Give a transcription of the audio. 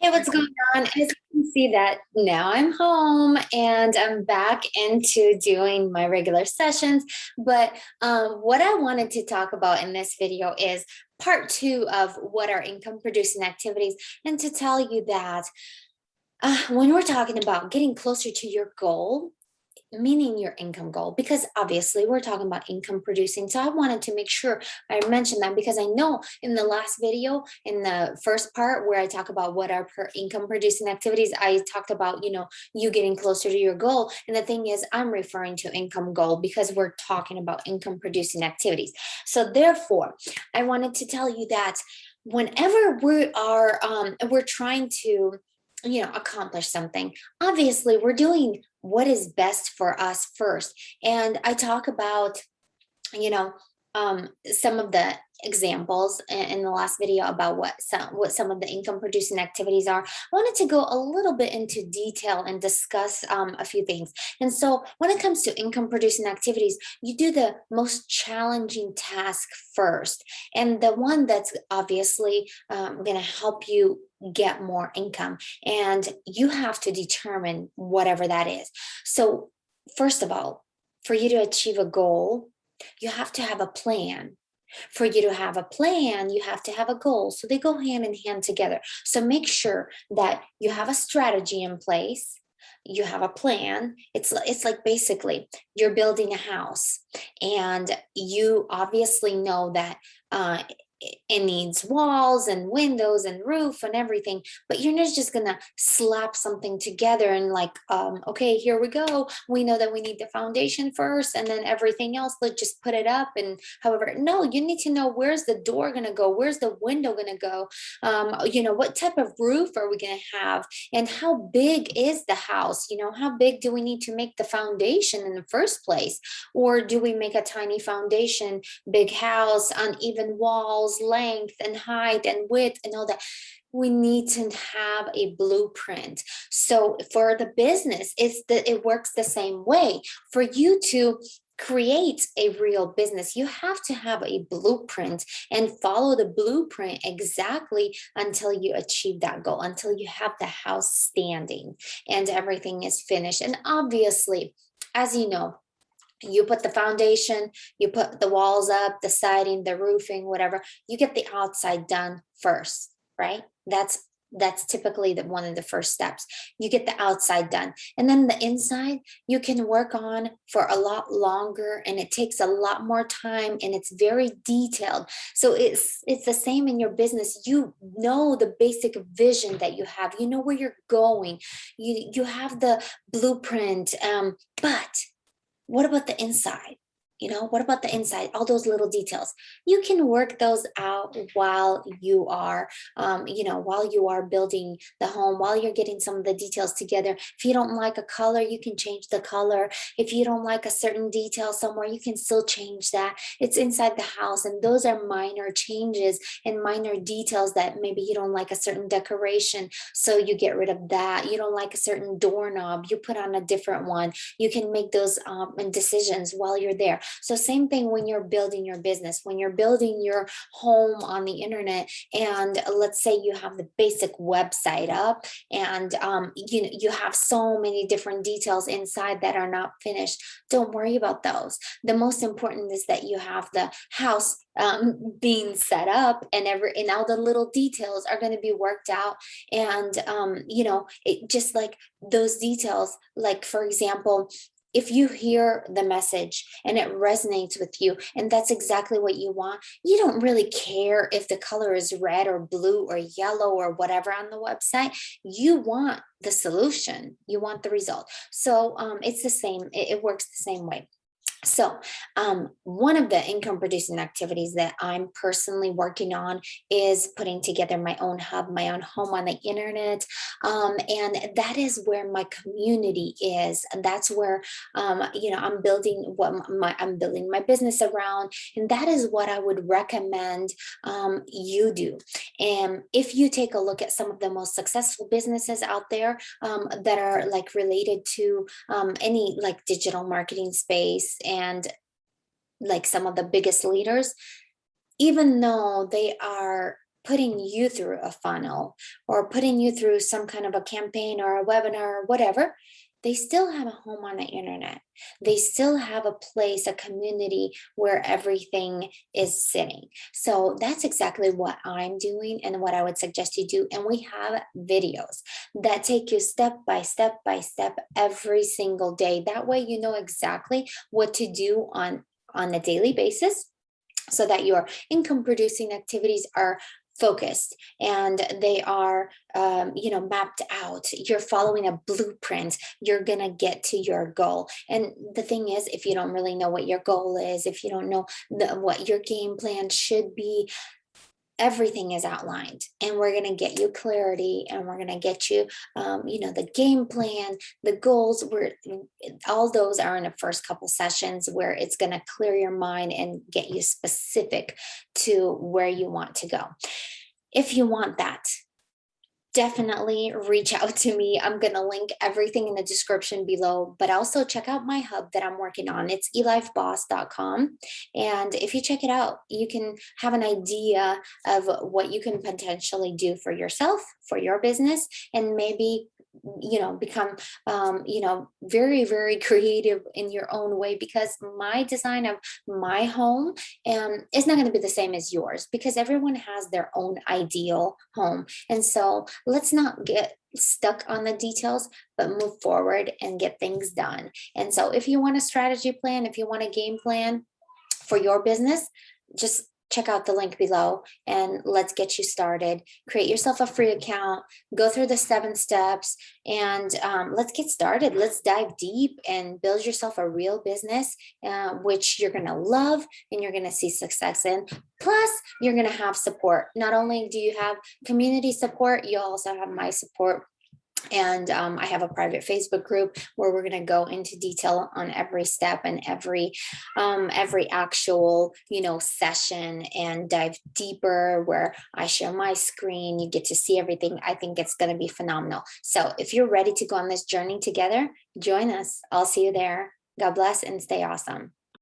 Hey, what's going on? As you can see that now I'm home and I'm back into doing my regular sessions. But what I wanted to talk about in this video is part two of what are income producing activities, and to tell you that when we're talking about getting closer to your goal, meaning your income goal, because obviously we're talking about income producing. So I wanted to make sure I mentioned that, because I know in the last video, in the first part where I talk about what are income producing activities, I talked about, you getting closer to your goal. And the thing is, I'm referring to income goal because we're talking about income producing activities. So therefore, I wanted to tell you that whenever we're trying to accomplish something, obviously we're doing what is best for us first. And I talk about, you know, some of the examples in the last video about what some of the income producing activities are. I wanted to go a little bit into detail and discuss a few things. And so when it comes to income producing activities, you do the most challenging task first, and the one that's obviously going to help you get more income, and you have to determine whatever that is. So first of all, for you to achieve a goal, you have to have a plan. For you to have a plan, you have to have a goal. So they go hand in hand together. So make sure that you have a strategy in place. You have a plan. It's like basically you're building a house, and you obviously know that it needs walls and windows and roof and everything, but you're not just gonna slap something together and like, okay, here we go. We know that we need the foundation first, and then everything else, let's just put it up. And however, no, you need to know, where's the door gonna go? Where's the window gonna go? What type of roof are we gonna have? And how big is the house? How big do we need to make the foundation in the first place? Or do we make a tiny foundation, big house, uneven walls, length and height and width and all that? We need to have a blueprint. So for the business, it works the same way. For you to create a real business, you have to have a blueprint and follow the blueprint exactly until you achieve that goal, until you have the house standing and everything is finished. And obviously, as you know, you put the foundation, you put the walls up, the siding, the roofing, whatever. You get the outside done first, right? That's typically one of the first steps. You get the outside done, and then the inside you can work on for a lot longer, and it takes a lot more time, and it's very detailed. So it's the same in your business. You know the basic vision that you have. You know where you're going. You have the blueprint, but what about the inside? What about the inside? All those little details. You can work those out while you are building the home, while you're getting some of the details together. If you don't like a color, you can change the color. If you don't like a certain detail somewhere, you can still change that. It's inside the house, and those are minor changes and minor details that maybe you don't like a certain decoration, so you get rid of that. You don't like a certain doorknob, you put on a different one. You can make those decisions while you're there. So same thing when you're building your business, when you're building your home on the internet, and let's say you have the basic website up, and you have so many different details inside that are not finished. Don't worry about those. The most important is that you have the house being set up, and all the little details are going to be worked out. And it just like those details, like for example, if you hear the message and it resonates with you, and that's exactly what you want, you don't really care if the color is red or blue or yellow or whatever on the website. You want the solution, you want the result. So it's the same, it works the same way. So one of the income producing activities that I'm personally working on is putting together my own hub, my own home on the internet. And that is where my community is. And that's where, I'm building I'm building my business around. And that is what I would recommend you do. And if you take a look at some of the most successful businesses out there that are like related to any like digital marketing space, and like some of the biggest leaders, even though they are putting you through a funnel or putting you through some kind of a campaign or a webinar or whatever, they still have a home on the internet. They still have a place, a community where everything is sitting. So that's exactly what I'm doing and what I would suggest you do. And we have videos that take you step by step by step every single day. That way you know exactly what to do on a daily basis, so that your income producing activities are focused and they are mapped out. You're following a blueprint. You're gonna get to your goal. And the thing is, if you don't really know what your goal is, if you don't know what your game plan should be, everything is outlined, and we're going to get you clarity, and we're going to get you the game plan, the goals, where all those are in the first couple sessions, where it's going to clear your mind and get you specific to where you want to go. If you want that, definitely reach out to me. I'm going to link everything in the description below, but also check out my hub that I'm working on. It's eLifeBOSS.com. And if you check it out, you can have an idea of what you can potentially do for yourself, for your business, and maybe become very, very creative in your own way, because my design of my home is not going to be the same as yours, because everyone has their own ideal home. And so let's not get stuck on the details, but move forward and get things done. And so if you want a strategy plan, if you want a game plan for your business, just check out the link below and let's get you started. Create yourself a free account, go through the 7 steps, and let's get started. Let's dive deep and build yourself a real business, which you're going to love and you're going to see success in. Plus, you're going to have support. Not only do you have community support, you also have my support. And I have a private Facebook group where we're going to go into detail on every step and every actual, session, and dive deeper, where I share my screen. You get to see everything. I think it's going to be phenomenal. So if you're ready to go on this journey together, join us. I'll see you there. God bless and stay awesome.